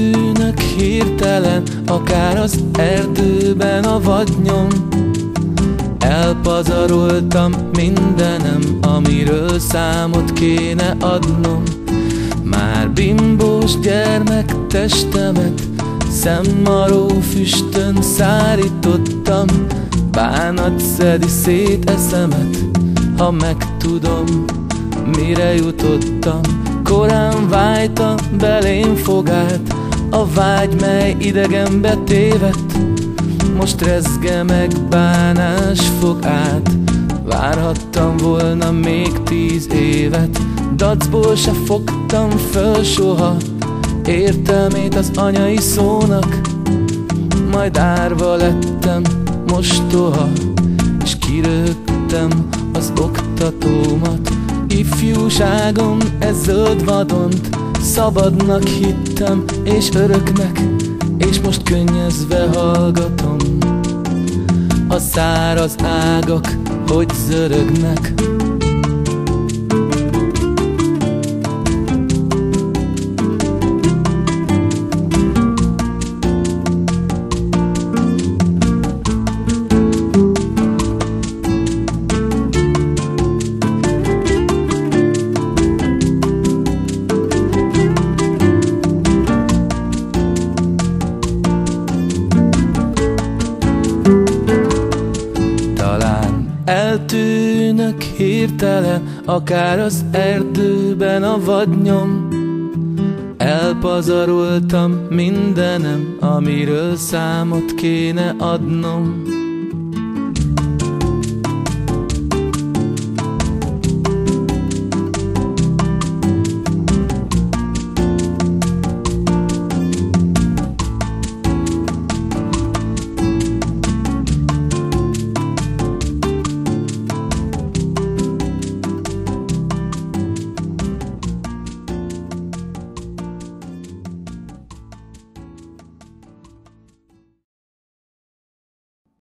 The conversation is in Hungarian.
Eltűnök hirtelen, akár az erdőben a vadnyom. Elpazaroltam mindenem, amiről számot kéne adnom. Már bimbós gyermek testemet szemmaró füstön szárítottam. Bánat szedi szét eszemet, ha megtudom, mire jutottam. Korán vájta belém fogát a vágy, mely idegenbe tévedt. Most rezge meg bánás fogát. Várhattam volna még 10 évet, dacból se fogtam föl soha értelmét az anyai szónak. Majd árva lettem mostoha, és kirögtem az oktatómat. Ifjúságom ez zöld vadont szabadnak hittem, és öröknek, és most könnyezve hallgatom a száraz ágak, hogy zörögnek. Eltűnök hirtelen, akár az erdőben a vadnyom. Elpazaroltam mindenem, amiről számot kéne adnom.